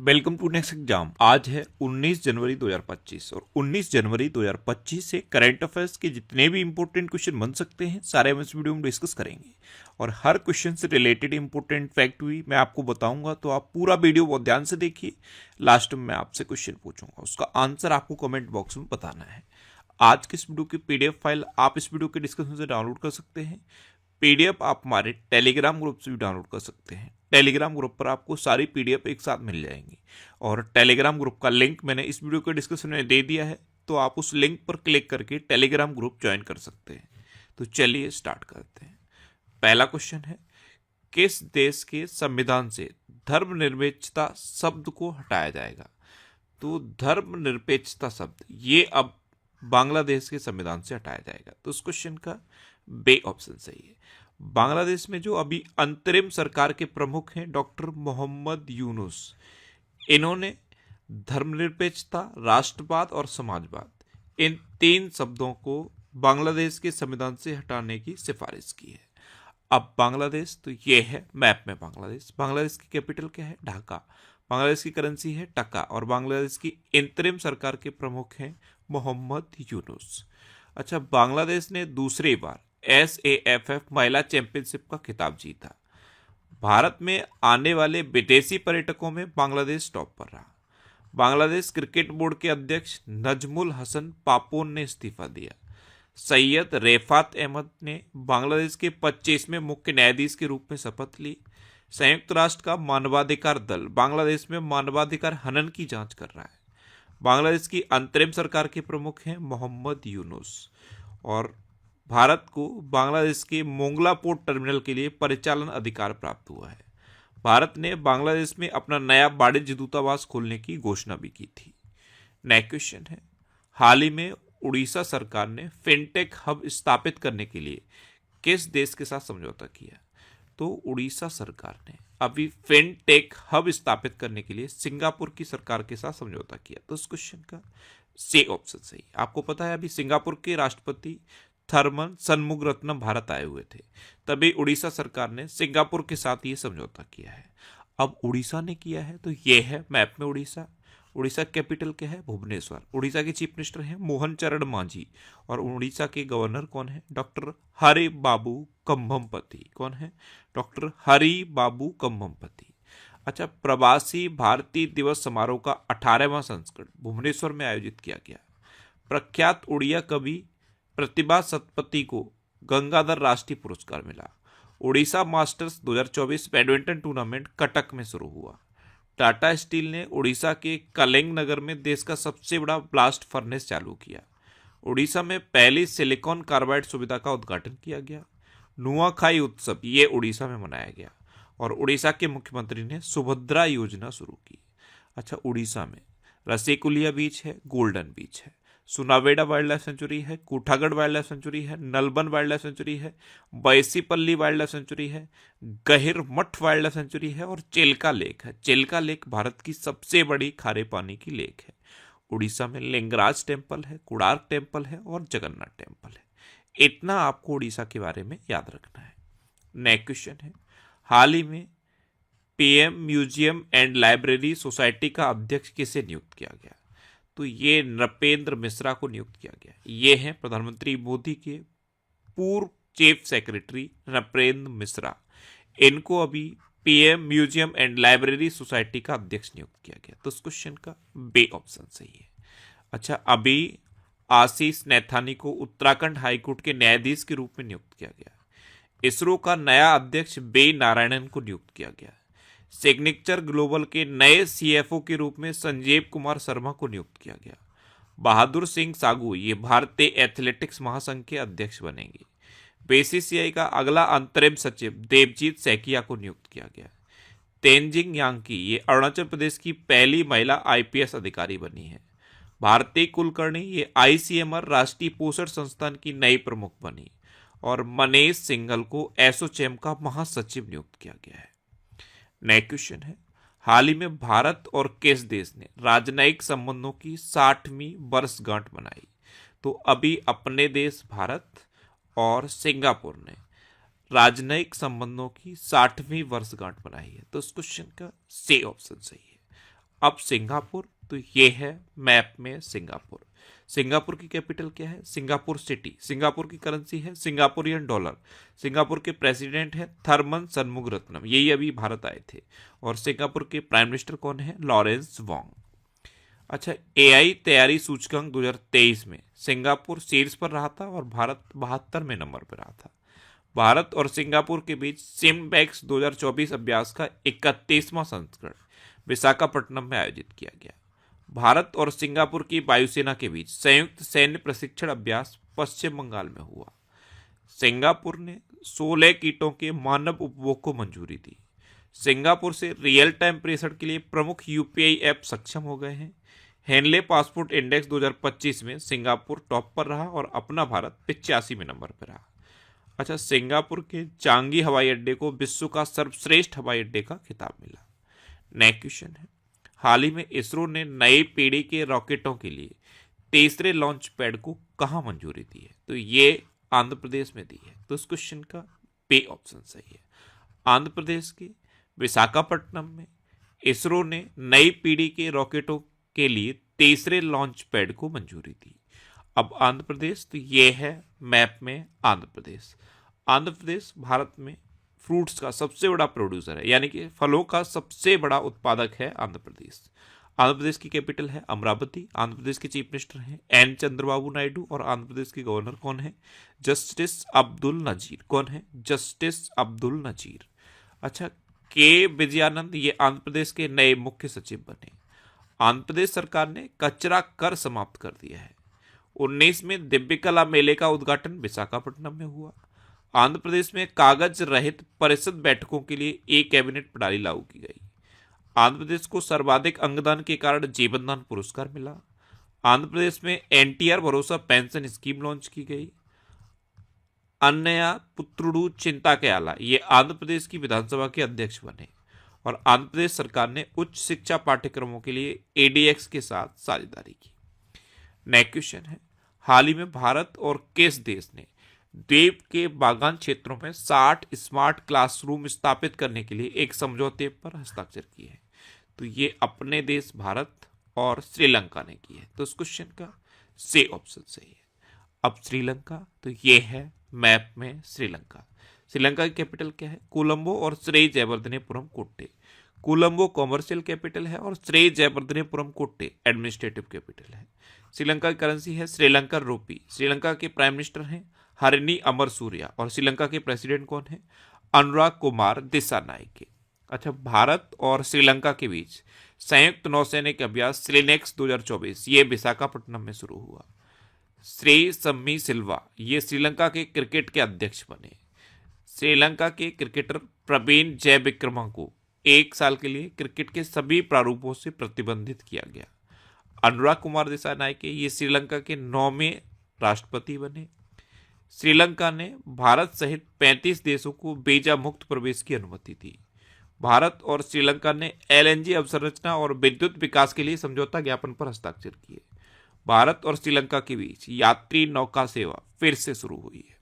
Welcome to next exam. आज है 19 जनवरी 2025 और 19 जनवरी 2025 से करंट अफेयर्स के जितने भी इंपॉर्टेंट क्वेश्चन बन सकते हैं सारे हम इस वीडियो में डिस्कस करेंगे। और हर क्वेश्चन से रिलेटेड इंपॉर्टेंट फैक्ट भी मैं आपको बताऊंगा, तो आप पूरा वीडियो बहुत ध्यान से देखिए। लास्ट में मैं आपसे क्वेश्चन पूछूंगा, उसका आंसर आपको कमेंट बॉक्स में बताना है। आज के इस वीडियो की पीडीएफ फाइल आप इस वीडियो के डिस्क्रिप्शन से डाउनलोड कर सकते हैं। पीडीएफ आप हमारे टेलीग्राम ग्रुप से भी डाउनलोड कर सकते हैं। टेलीग्राम ग्रुप पर आपको सारी पीडीएफ एक साथ मिल जाएंगी और टेलीग्राम ग्रुप का लिंक मैंने इस वीडियो के डिस्क्रिप्शन में दे दिया है, तो आप उस लिंक पर क्लिक करके टेलीग्राम ग्रुप ज्वाइन कर सकते हैं। तो चलिए स्टार्ट करते हैं। पहला क्वेश्चन है, किस देश के संविधान से धर्मनिरपेक्षता शब्द को हटाया जाएगा? तो धर्मनिरपेक्षता शब्द ये अब बांग्लादेश के संविधान से हटाया जाएगा। तो उस क्वेश्चन का बे ऑप्शन सही है। बांग्लादेश में जो अभी अंतरिम सरकार के प्रमुख हैं डॉक्टर मोहम्मद यूनुस, इन्होंने धर्मनिरपेक्षता, राष्ट्रवाद और समाजवाद इन तीन शब्दों को बांग्लादेश के संविधान से हटाने की सिफारिश की है। अब बांग्लादेश तो ये है मैप में बांग्लादेश। बांग्लादेश की कैपिटल क्या है? ढाका। बांग्लादेश की करेंसी है टका और बांग्लादेश की इंतरिम सरकार के प्रमुख हैं मोहम्मद यूनुस। अच्छा, बांग्लादेश ने दूसरी बार SAFF महिला चैंपियनशिप का खिताब जीता। भारत में आने वाले विदेशी पर्यटकों में बांग्लादेश टॉप पर रहा। बांग्लादेश क्रिकेट बोर्ड के अध्यक्ष नजमुल हसन पापोन ने इस्तीफा दिया। सैयद रेफात अहमद ने बांग्लादेश के 25वें मुख्य न्यायाधीश के रूप में शपथ ली। संयुक्त राष्ट्र का मानवाधिकार दल बांग्लादेश में मानवाधिकार हनन की जांच कर रहा है। बांग्लादेश की अंतरिम सरकार के प्रमुख हैं मोहम्मद यूनुस। और भारत को बांग्लादेश के मोंगला पोर्ट टर्मिनल के लिए परिचालन अधिकार प्राप्त हुआ है। भारत ने बांग्लादेश में अपना नया वाणिज्य दूतावास खोलने की घोषणा भी की थी। नेक्स्ट क्वेश्चन है, हाल ही में उड़ीसा सरकार ने फिनटेक हब स्थापित करने के लिए किस देश के साथ समझौता किया? तो उड़ीसा सरकार ने अभी फिनटेक हब स्थापित करने के लिए सिंगापुर की सरकार के साथ समझौता किया। तो इस क्वेश्चन का सी ऑप्शन सही। आपको पता है अभी सिंगापुर के राष्ट्रपति थर्मन शनमुगरत्नम भारत आए हुए थे, तभी उड़ीसा सरकार ने सिंगापुर के साथ ये समझौता किया है। अब उड़ीसा ने किया है तो ये है मैप में उड़ीसा। उड़ीसा कैपिटल क्या है? भुवनेश्वर। उड़ीसा के चीफ मिनिस्टर हैं मोहन चरण मांझी और उड़ीसा के गवर्नर कौन है? डॉक्टर हरि बाबू कम्भमपति। कौन है? डॉक्टर हरि बाबू कम्भमपति। अच्छा, प्रवासी भारतीय दिवस समारोह का 18वां संस्करण भुवनेश्वर में आयोजित किया गया। प्रख्यात उड़िया कवि प्रतिभा सतपथी को गंगाधर राष्ट्रीय पुरस्कार मिला। Orissa masters 2024 badminton tournament Cuttack में शुरू हुआ। टाटा स्टील ने उड़ीसा के कलिंग नगर में देश का सबसे बड़ा ब्लास्ट फर्नेस चालू किया। उड़ीसा में पहली सिलिकॉन कार्बाइड सुविधा का उद्घाटन किया गया। नुआखाई उत्सव ये उड़ीसा में मनाया गया और उड़ीसा के मुख्यमंत्री ने सुभद्रा योजना शुरू की। अच्छा, उड़ीसा में रसिकुलिया बीच है, गोल्डन बीच है, सुनावेडा वाइल्ड लाइफ सेंचुरी है, कूठागढ़ वाइल्ड लाइफ सेंचुरी है, नलबन वाइल्ड लाइफ सेंचुरी है, बैसीपल्ली वाइल्ड लाइफ सेंचुरी है, गहिरमठ वाइल्ड लाइफ सेंचुरी है और चिल्का लेक है। चिल्का लेक भारत की सबसे बड़ी खारे पानी की लेक है। उड़ीसा में लिंगराज टेम्पल है, कोणार्क टेम्पल है और जगन्नाथ टेम्पल है। इतना आपको उड़ीसा के बारे में याद रखना है। नेक्स्ट क्वेश्चन है, हाल ही में PM museum and library society का अध्यक्ष किसे नियुक्त किया गया? तो ये नृपेंद्र मिश्रा को नियुक्त किया गया। ये हैं प्रधानमंत्री मोदी के पूर्व चीफ सेक्रेटरी नृपेंद्र मिश्रा। इनको अभी PM museum and library society का अध्यक्ष नियुक्त किया गया। तो इस क्वेश्चन का बे ऑप्शन सही है। अच्छा, अभी आशीष नैथानी को उत्तराखंड हाईकोर्ट के न्यायाधीश के रूप में नियुक्त किया गया। इसरो का नया अध्यक्ष बे नारायणन को नियुक्त किया गया। सिग्नेचर ग्लोबल के नए CFO के रूप में संजीव कुमार शर्मा को नियुक्त किया गया। बहादुर सिंह सागू ये भारतीय एथलेटिक्स महासंघ के अध्यक्ष बनेंगे। BCCI का अगला अंतरिम सचिव देवजीत सैकिया को नियुक्त किया गया। तेनजिंग यांकी ये अरुणाचल प्रदेश की पहली महिला IPS अधिकारी बनी है। भारती कुलकर्णी ये ICMR राष्ट्रीय पोषण संस्थान की नई प्रमुख बनी और मनीष सिंघल को एसोचैम का महासचिव नियुक्त किया गया है। नेक्स्ट क्वेश्चन है, हाल ही में भारत और किस देश ने राजनयिक संबंधों की 60वीं वर्षगांठ मनाई? तो अभी अपने देश भारत और सिंगापुर ने राजनयिक संबंधों की 60वीं वर्षगांठ मनाई है। तो इस क्वेश्चन का सी ऑप्शन सही है। अब सिंगापुर, तो ये है मैप में सिंगापुर। सिंगापुर की कैपिटल क्या है? Singapore city. सिंगापुर की करेंसी है सिंगापुरियन डॉलर। सिंगापुर के प्रेसिडेंट है थरमन शनमुगरत्नम, यही अभी भारत आए थे। और सिंगापुर के प्राइम मिनिस्टर कौन है? Lawrence Wong. अच्छा, एआई तैयारी सूचकांक 2023 में सिंगापुर शीर्ष पर रहा था और भारत 72वें नंबर पर रहा था। भारत और सिंगापुर के बीच सिम्बैक्स 2024 अभ्यास का 31वां संस्करण विशाखापट्टनम में आयोजित किया गया। भारत और सिंगापुर की वायुसेना के बीच संयुक्त सैन्य प्रशिक्षण अभ्यास पश्चिम बंगाल में हुआ। सिंगापुर ने 16 कीटों के मानव उपभोग को मंजूरी दी। सिंगापुर से रियल टाइम प्रेषण के लिए प्रमुख यूपीआई ऐप सक्षम हो गए हैं। हेनले पासपोर्ट इंडेक्स 2025 में सिंगापुर टॉप पर रहा और अपना भारत 85वें नंबर पर रहा। अच्छा, सिंगापुर के चांगी हवाई अड्डे को विश्व का सर्वश्रेष्ठ हवाई अड्डे का खिताब मिला। नेक्स्ट क्वेश्चन है, हाल ही में इसरो ने नई पीढ़ी के रॉकेटों के लिए तीसरे लॉन्च पैड को कहां मंजूरी दी है? तो ये आंध्र प्रदेश में दी है। तो इस क्वेश्चन का बी ऑप्शन सही है। आंध्र प्रदेश के विशाखापट्टनम में इसरो ने नई पीढ़ी के रॉकेटों के लिए तीसरे लॉन्च पैड को मंजूरी दी। अब आंध्र प्रदेश, तो ये है मैप में आंध्र प्रदेश। आंध्र प्रदेश भारत में फ्रूट्स का सबसे बड़ा प्रोड्यूसर है, यानी कि फलों का सबसे बड़ा उत्पादक है आंध्र प्रदेश। आंध्र प्रदेश की कैपिटल है अमरावती। आंध्र प्रदेश के चीफ मिनिस्टर हैं एन चंद्रबाबू नायडू और आंध्र प्रदेश के गवर्नर कौन है? जस्टिस अब्दुल नजीर। कौन है? जस्टिस अब्दुल नजीर। अच्छा, के विजयानंद ये आंध्र प्रदेश के नए मुख्य सचिव बने। आंध्र प्रदेश सरकार ने कचरा कर समाप्त कर दिया है। 19 दिव्य कला मेले का उद्घाटन विशाखापट्टनम में हुआ। आंध्र प्रदेश में कागज रहित परिषद बैठकों के लिए एक कैबिनेट प्रणाली लागू की गई। आंध्र प्रदेश को सर्वाधिक अंगदान के कारण जीवन दान पुरस्कार मिला। आंध्र प्रदेश में एनटीआर भरोसा पेंशन स्कीम लॉन्च की गई। अन्नया पुत्रुडू चिंता के आला ये आंध्र प्रदेश की विधानसभा के अध्यक्ष बने। और आंध्र प्रदेश सरकार ने उच्च शिक्षा पाठ्यक्रमों के लिए एडीएक्स के साथ साझेदारी की। नेक्स्ट क्वेश्चन है, हाल ही में भारत और किस देश ने द्वीप के बागान क्षेत्रों में 60 स्मार्ट क्लासरूम स्थापित करने के लिए एक समझौते पर हस्ताक्षर किए हैं? तो ये अपने देश भारत और श्रीलंका ने की है। तो इस क्वेश्चन का सी ऑप्शन सही है। अब श्रीलंका, तो ये है मैप में श्रीलंका। श्रीलंका की कैपिटल क्या है? कोलंबो और श्री जयवर्धनेपुरम कोट्टे। कोलंबो कॉमर्शियल कैपिटल है और श्री जयवर्धनेपुरम कोट्टे एडमिनिस्ट्रेटिव कैपिटल है। श्रीलंका की करेंसी है श्रीलंकन रूपी। श्रीलंका के प्राइम मिनिस्टर हैं हरिनी अमर सूर्या और श्रीलंका के प्रेसिडेंट कौन है? अनुराग कुमार दिसानायके। अच्छा, भारत और श्रीलंका के बीच संयुक्त नौसैनिक अभ्यास श्रीनेक्स 2024 ये विशाखापट्टनम में शुरू हुआ। श्री सम्मी सिल्वा ये श्रीलंका के क्रिकेट के अध्यक्ष बने। श्रीलंका के क्रिकेटर प्रवीण जयविक्रमा को 1 साल के लिए क्रिकेट के सभी प्रारूपों से प्रतिबंधित किया गया। अनुराग कुमार दिसानायके ये श्रीलंका के 9वें राष्ट्रपति बने। श्रीलंका ने भारत सहित 35 देशों को वीजा मुक्त प्रवेश की अनुमति दी। भारत और श्रीलंका ने एलएनजी अवसंरचना और विद्युत विकास के लिए समझौता ज्ञापन पर हस्ताक्षर किए। भारत और श्रीलंका के बीच यात्री नौका सेवा फिर से शुरू हुई है।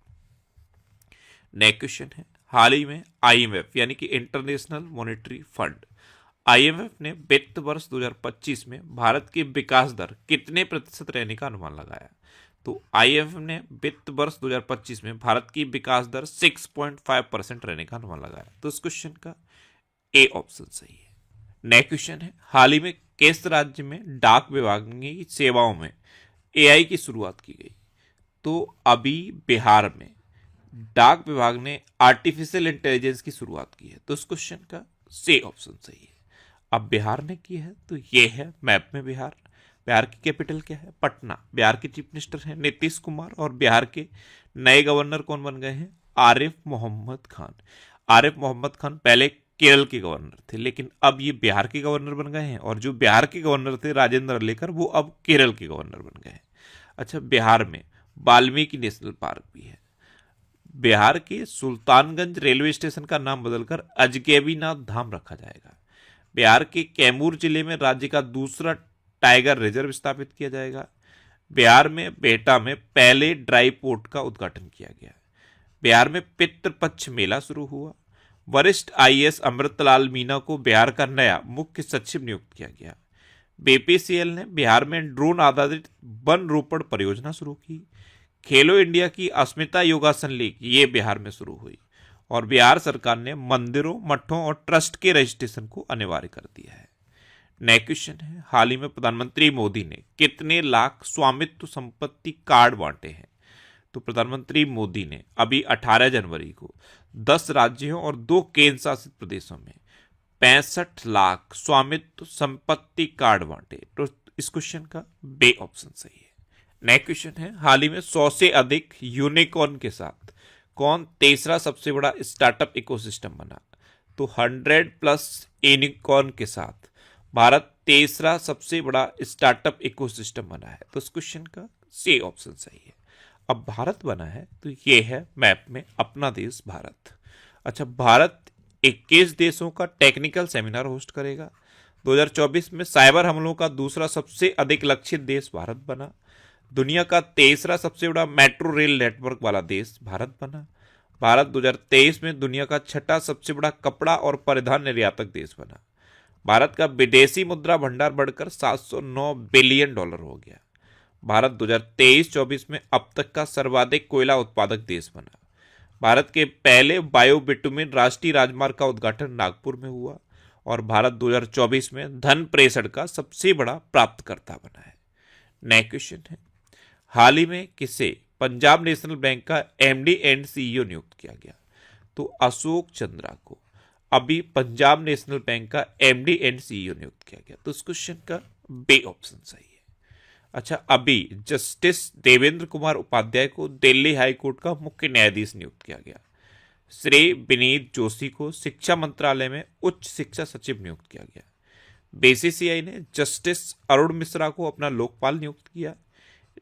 नेक्स्ट क्वेश्चन है, हाल ही में आईएमएफ यानी कि इंटरनेशनल मॉनेटरी फंड आईएमएफ ने वित्त वर्ष 2025 में भारत की विकास दर कितने प्रतिशत रहने का अनुमान लगाया? तो आईएमएफ ने वित्त वर्ष 2025 में भारत की विकास दर 6.5% रहने का अनुमान लगाया। तो इस क्वेश्चन का ए ऑप्शन सही है। नेक्स्ट क्वेश्चन है, हाल ही में किस राज्य में डाक विभाग की सेवाओं में एआई की शुरुआत की गई? तो अभी बिहार में डाक विभाग ने आर्टिफिशियल इंटेलिजेंस की शुरुआत की है। तो इस क्वेश्चन का सी ऑप्शन सही है। अब बिहार ने की है, तो ये है मैप में बिहार। बिहार की कैपिटल क्या है? पटना। बिहार के चीफ मिनिस्टर हैं नीतीश कुमार और बिहार के नए गवर्नर कौन बन गए हैं? आरिफ मोहम्मद खान। आरिफ मोहम्मद खान पहले केरल के गवर्नर थे, लेकिन अब ये बिहार के गवर्नर बन गए हैं और जो बिहार के गवर्नर थे राजेंद्र अलेकर, वो अब केरल के गवर्नर बन गए हैं। अच्छा, बिहार में वाल्मीकि नेशनल पार्क भी है। बिहार के सुल्तानगंज रेलवे स्टेशन का नाम बदलकर अजगैबीनाथ धाम रखा जाएगा। बिहार के कैमूर जिले में राज्य का दूसरा टाइगर रिजर्व स्थापित किया जाएगा। बिहार में बेहटा में पहले ड्राई पोर्ट का उद्घाटन किया गया। बिहार में पितृपक्ष मेला शुरू हुआ। वरिष्ठ आईएएस अमृतलाल मीना को बिहार का नया मुख्य सचिव नियुक्त किया गया। बीपीसीएल ने बिहार में ड्रोन आधारित वन रोपण परियोजना शुरू की। खेलो इंडिया की अस्मिता योगासन लीग ये बिहार में शुरू हुई। और बिहार सरकार ने मंदिरों, मठों और ट्रस्ट के रजिस्ट्रेशन को अनिवार्य कर दिया है। नेक्स्ट क्वेश्चन है, हाल ही में प्रधानमंत्री मोदी ने कितने लाख स्वामित्व संपत्ति कार्ड बांटे हैं? तो प्रधानमंत्री मोदी ने अभी 18 जनवरी को 10 राज्यों और 2 केंद्र शासित प्रदेशों में 65 लाख स्वामित्व संपत्ति कार्ड बांटे। तो इस क्वेश्चन का बे ऑप्शन सही है। नेक्स्ट क्वेश्चन है, हाल ही में 100 से अधिक यूनिकॉर्न के साथ कौन तीसरा सबसे बड़ा स्टार्टअप इकोसिस्टम बना? तो 100+ यूनिकॉर्न के साथ भारत तीसरा सबसे बड़ा स्टार्टअप इकोसिस्टम बना है। तो इस क्वेश्चन का सी ऑप्शन सही है। अब भारत बना है तो ये है मैप में अपना देश भारत। अच्छा, भारत 21 देशों का टेक्निकल सेमिनार होस्ट करेगा। 2024 में साइबर हमलों का दूसरा सबसे अधिक लक्षित देश भारत बना। दुनिया का तीसरा सबसे बड़ा मेट्रो रेल नेटवर्क वाला देश भारत बना। भारत 2023 में दुनिया का छठा सबसे बड़ा कपड़ा और परिधान निर्यातक देश बना। भारत का विदेशी मुद्रा भंडार बढ़कर $709 बिलियन हो गया। भारत 2023-24 में अब तक का सर्वाधिक कोयला उत्पादक देश बना। भारत के पहले बायो बिटुमिन राष्ट्रीय राजमार्ग का उद्घाटन नागपुर में हुआ। और भारत 2024 में धन प्रेषण का सबसे बड़ा प्राप्तकर्ता बना है। नेक्स्ट क्वेश्चन है, हाल ही में किसे पंजाब नेशनल बैंक का एमडी एंड सीईओ नियुक्त किया गया? तो अशोक चंद्रा को अभी पंजाब नेशनल बैंक का एमडी एंड सीईओ नियुक्त किया गया। तो इस क्वेश्चन का बे ऑप्शन सही है। अच्छा, अभी जस्टिस देवेंद्र कुमार उपाध्याय को दिल्ली हाई कोर्ट का मुख्य न्यायाधीश नियुक्त किया गया। श्री विनीत जोशी को शिक्षा मंत्रालय में उच्च शिक्षा सचिव नियुक्त किया गया। बीसीसीआई ने जस्टिस अरुण मिश्रा को अपना लोकपाल नियुक्त किया।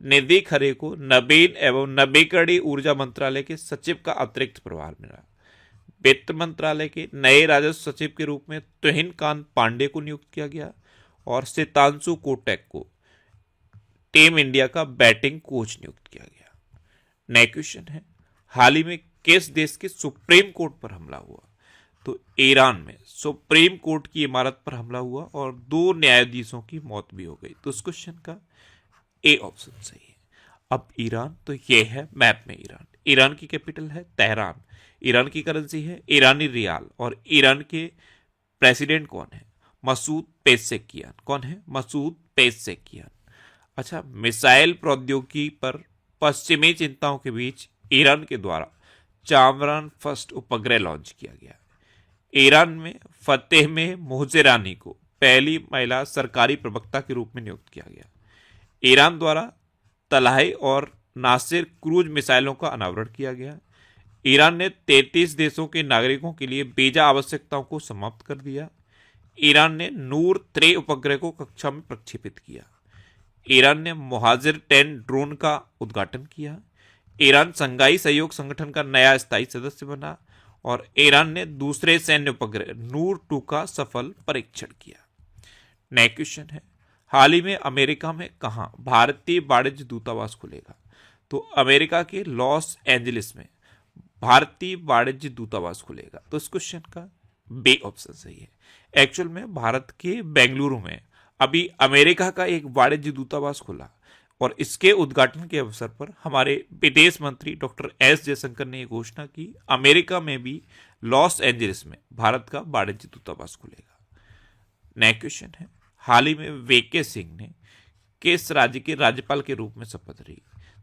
निधि खरे को नवीन एवं नवीकरणीय ऊर्जा मंत्रालय के सचिव का अतिरिक्त प्रभार मिला। वित्त मंत्रालय के नए राजस्व सचिव के रूप में तुहिन कांत पांडे को नियुक्त किया गया। और सितांशु कोटक को टीम इंडिया का बैटिंग कोच नियुक्त किया गया। नेक्स्ट क्वेश्चन है, हाल ही में किस देश के सुप्रीम कोर्ट पर हमला हुआ? तो ईरान में सुप्रीम कोर्ट की इमारत पर हमला हुआ और 2 न्यायाधीशों की मौत भी हो गई। तो इस क्वेश्चन का ए ऑप्शन सही है। अब ईरान, तो ये है मैप में ईरान। ईरान की कैपिटल है तेहरान। ईरान की करेंसी है ईरानी रियाल। और ईरान के प्रेसिडेंट कौन है? मसूद पेज़ेश्कियान। कौन है? मसूद पेज़ेश्कियान। अच्छा, मिसाइल प्रौद्योगिकी पर पश्चिमी चिंताओं के बीच ईरान के द्वारा चांद्रयान फर्स्ट उपग्रह लॉन्च किया गया। ईरान में फतेह में मोहजेरानी को पहली महिला सरकारी प्रवक्ता के रूप में नियुक्त किया गया। ईरान द्वारा तलाही और नासिर क्रूज मिसाइलों का अनावरण किया गया। ईरान ने 33 देशों के नागरिकों के लिए वीजा आवश्यकताओं को समाप्त कर दिया। ईरान ने नूर 3 उपग्रह को कक्षा में प्रक्षेपित किया। ईरान ने मुहाजिर 10 ड्रोन का उद्घाटन किया। ईरान शंघाई सहयोग संगठन का नया स्थायी सदस्य बना। और ईरान ने दूसरे सैन्य उपग्रह नूर 2 का सफल परीक्षण किया। नेक्स्ट क्वेश्चन है, हाल ही में अमेरिका में कहां भारतीय वाणिज्य दूतावास खुलेगा? तो अमेरिका के लॉस एंजलिस में भारतीय वाणिज्य दूतावास खुलेगा। तो इस क्वेश्चन का बे ऑप्शन सही है। एक्चुअल में भारत के बेंगलुरु में अभी अमेरिका का एक वाणिज्य दूतावास खुला और इसके उद्घाटन के अवसर पर हमारे विदेश मंत्री डॉक्टर एस जयशंकर ने घोषणा की अमेरिका में भी लॉस एंजलिस में भारत का वाणिज्य दूतावास खुलेगा। नेक्स्ट क्वेश्चन है, हाल ही में वीके सिंह ने किस राज्य के राज्यपाल के रूप में शपथ ली?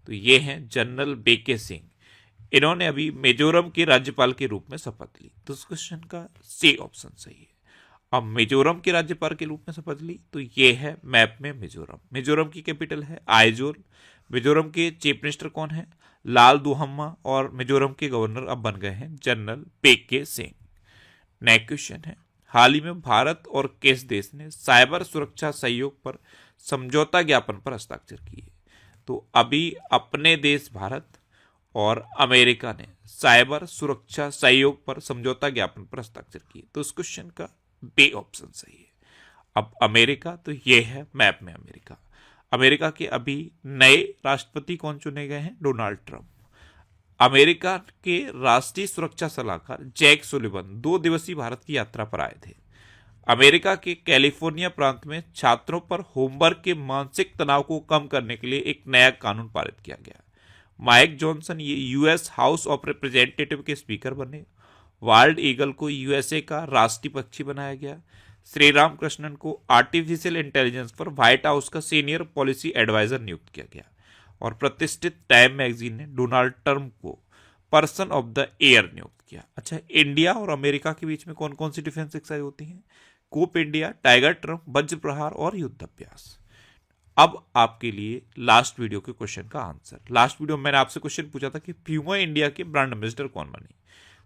तो ये हैं जनरल वीके सिंह। इन्होंने अभी मिजोरम के राज्यपाल के रूप में शपथ ली। तो इस क्वेश्चन का सी ऑप्शन सही है। अब मिजोरम के राज्यपाल के रूप में शपथ ली तो ये है मैप में मिजोरम। मिजोरम की कैपिटल है आइजोल। मिजोरम के चीफ मिनिस्टर कौन है? लाल दुहम्मा। और मिजोरम के गवर्नर अब बन गए हैं general VK Singh. Next question है, हाल ही में भारत और किस देश ने साइबर सुरक्षा सहयोग पर समझौता ज्ञापन पर हस्ताक्षर किए? तो अभी अपने देश भारत और अमेरिका ने साइबर सुरक्षा सहयोग पर समझौता ज्ञापन पर हस्ताक्षर किए। तो इस क्वेश्चन का बी ऑप्शन सही है। अब अमेरिका, तो ये है मैप में अमेरिका। अमेरिका के अभी नए राष्ट्रपति कौन चुने गए हैं? Donald Trump. अमेरिका के राष्ट्रीय सुरक्षा सलाहकार जैक सुलिवन 2 दिवसीय भारत की यात्रा पर आए थे। अमेरिका के कैलिफोर्निया प्रांत में छात्रों पर होमवर्क के मानसिक तनाव को कम करने के लिए एक नया कानून पारित किया गया। माइक जॉनसन ये यूएस हाउस ऑफ रिप्रेजेंटेटिव के स्पीकर बने। वाइल्ड ईगल को यूएसए का राष्ट्रीय पक्षी बनाया गया। श्री राम कृष्णन को आर्टिफिशियल इंटेलिजेंस पर व्हाइट हाउस का सीनियर पॉलिसी एडवाइजर नियुक्त किया गया। और प्रतिष्ठित टाइम मैगजीन ने डोनाल्ड ट्रंप को पर्सन ऑफ द ईयर नियुक्त किया। अच्छा, इंडिया और अमेरिका के बीच में कौन कौन सी डिफेंस एक्सरसाइज होती हैं? कूप इंडिया, टाइगर ट्रंप, वज्र प्रहार और युद्ध अभ्यास। अब आपके लिए लास्ट वीडियो के क्वेश्चन का आंसर। लास्ट वीडियो में मैंने आपसे क्वेश्चन पूछा था कि प्यूमा इंडिया के ब्रांड एम्बेसडर कौन बनी,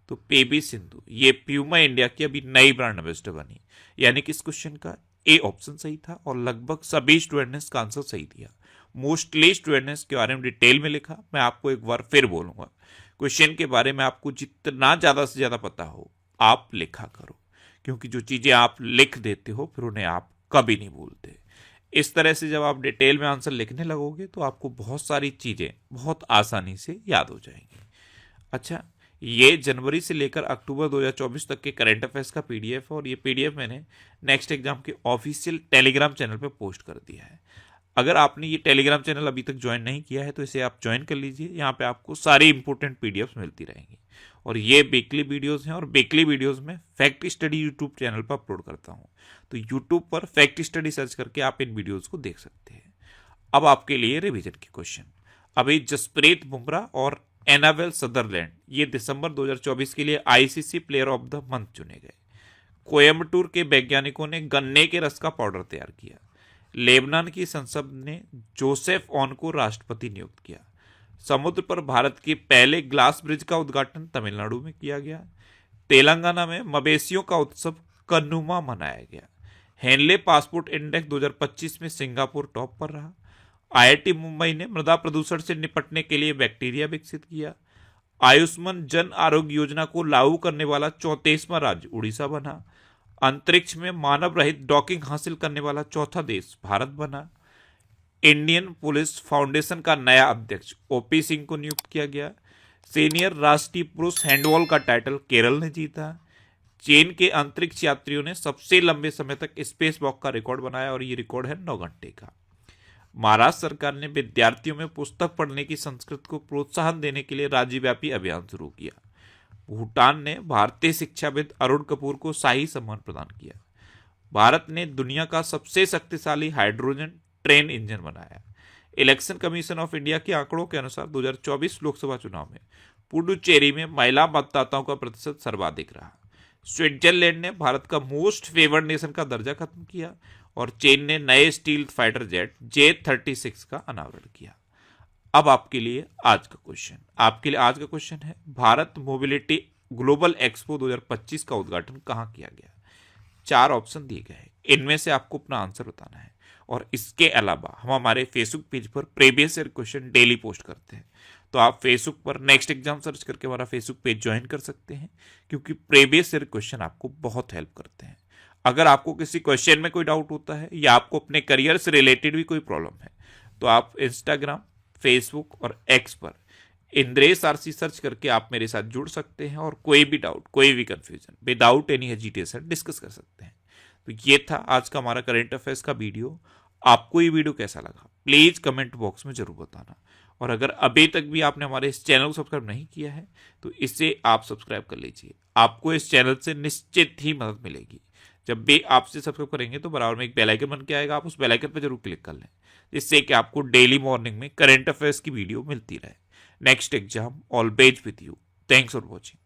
तो पीवी सिंधु ये प्यूमा इंडिया की अभी नई ब्रांड एम्बेसडर बनी। यानी कि इस क्वेश्चन का ए ऑप्शन सही था और लगभग सभी स्टूडेंट ने इसका आंसर सही दिया। मोस्टली स्टूडेंट ने इसके बारे में डिटेल में लिखा। मैं आपको एक बार फिर बोलूंगा, क्वेश्चन के बारे में आपको जितना ज्यादा से ज्यादा पता हो आप लिखा करो, क्योंकि जो चीजें आप लिख देते हो फिर उन्हें आप कभी नहीं भूलते। इस तरह से जब आप डिटेल में आंसर लिखने लगोगे तो आपको बहुत सारी चीजें बहुत आसानी से याद हो जाएंगी। अच्छा, ये जनवरी से लेकर अक्टूबर 2024 तक के करंट अफेयर्स का पीडीएफ है और ये पीडीएफ मैंने नेक्स्ट एग्जाम के ऑफिशियल टेलीग्राम चैनल पे पोस्ट कर दिया है। अगर आपने ये टेलीग्राम चैनल अभी तक ज्वाइन नहीं किया है तो इसे आप ज्वाइन कर लीजिए। यहाँ पे आपको सारी इंपॉर्टेंट पीडीएफ मिलती रहेंगी और ये वीकली वीडियोस हैं और वीकली वीडियोस में फैक्ट स्टडी यूट्यूब चैनल पर अपलोड करता हूँ। तो यूट्यूब पर फैक्ट स्टडी सर्च करके आप इन वीडियोस को देख सकते हैं। अब आपके लिए रिवीजन के क्वेश्चन। अभी जसप्रीत बुमराह और एनाबेल सदरलैंड ये दिसंबर 2024 के लिए ICC player of the month चुने गए। कोयम्बटूर के वैज्ञानिकों ने गन्ने के रस का पाउडर तैयार किया। लेबनान की संसद ने जोसेफ ऑन को राष्ट्रपति नियुक्त किया। समुद्र पर भारत के पहले ग्लास ब्रिज का उद्घाटन तमिलनाडु में किया गया। तेलंगाना में मवेशियों का उत्सव कन्नुमा मनाया गया। हेनले पासपोर्ट इंडेक्स 2025 में सिंगापुर टॉप पर रहा। आईआईटी मुंबई ने मृदा प्रदूषण से निपटने के लिए बैक्टीरिया विकसित किया। आयुष्मान जन आरोग्य योजना को लागू करने वाला 34वां राज्य उड़ीसा बना। अंतरिक्ष में मानव रहित डॉकिंग हासिल करने वाला चौथा देश भारत बना। इंडियन पुलिस फाउंडेशन का नया अध्यक्ष ओपी सिंह को नियुक्त किया गया। सीनियर राष्ट्रीय पुरुष हैंडबॉल का टाइटल केरल ने जीता। चीन के अंतरिक्ष यात्रियों ने सबसे लंबे समय तक स्पेस वॉक का रिकॉर्ड बनाया और ये रिकॉर्ड है 9 घंटे का। महाराष्ट्र सरकार ने विद्यार्थियों में पुस्तक पढ़ने की संस्कृति को प्रोत्साहन देने के लिए राज्यव्यापी अभियान शुरू किया। भूटान ने भारतीय शिक्षाविद अरुण कपूर को शाही सम्मान प्रदान किया। भारत ने दुनिया का सबसे शक्तिशाली हाइड्रोजन ट्रेन इंजन बनाया। इलेक्शन कमीशन ऑफ इंडिया के आंकड़ों के अनुसार 2024 लोकसभा चुनाव में पुडुचेरी में महिला मतदाताओं का प्रतिशत सर्वाधिक रहा। स्विट्जरलैंड ने भारत का मोस्ट फेवर्ड नेशन का दर्जा खत्म किया और चीन ने नए स्टील फाइटर जेट J-36 का अनावरण किया। अब आपके लिए आज का क्वेश्चन है भारत मोबिलिटी ग्लोबल एक्सपो 2025 का उद्घाटन कहाँ किया गया? 4 ऑप्शन दिए गए हैं, इनमें से आपको अपना आंसर बताना है। और इसके अलावा हम हमारे फेसबुक पेज पर previous year question daily post करते हैं, तो आप फेसबुक पर नेक्स्ट एग्जाम सर्च करके हमारा फेसबुक पेज ज्वाइन कर सकते हैं, क्योंकि प्रीवियस ईयर क्वेश्चन आपको बहुत हेल्प करते हैं। अगर आपको किसी क्वेश्चन में कोई डाउट होता है या आपको अपने करियर से रिलेटेड भी कोई प्रॉब्लम है तो आप इंस्टाग्राम, फेसबुक और एक्स पर इंद्रेश आरसी सर्च करके आप मेरे साथ जुड़ सकते हैं और कोई भी डाउट, कोई भी confusion without any hesitation discuss कर सकते हैं। तो ये था आज का हमारा करंट अफेयर्स का वीडियो। आपको ये वीडियो कैसा लगा प्लीज कमेंट बॉक्स में जरूर बताना। और अगर अभी तक भी आपने हमारे इस चैनल को सब्सक्राइब नहीं किया है तो इसे आप सब्सक्राइब कर लीजिए। आपको इस चैनल से निश्चित ही मदद मिलेगी। जब भी आपसे सब्सक्राइब करेंगे तो बराबर में एक बेल आइकन बन के आएगा, आप उस बेल आइकन पर जरूर क्लिक कर लें, जिससे कि आपको डेली मॉर्निंग में करंट अफेयर्स की वीडियो मिलती रहे। Next exam always with you. Thanks for watching.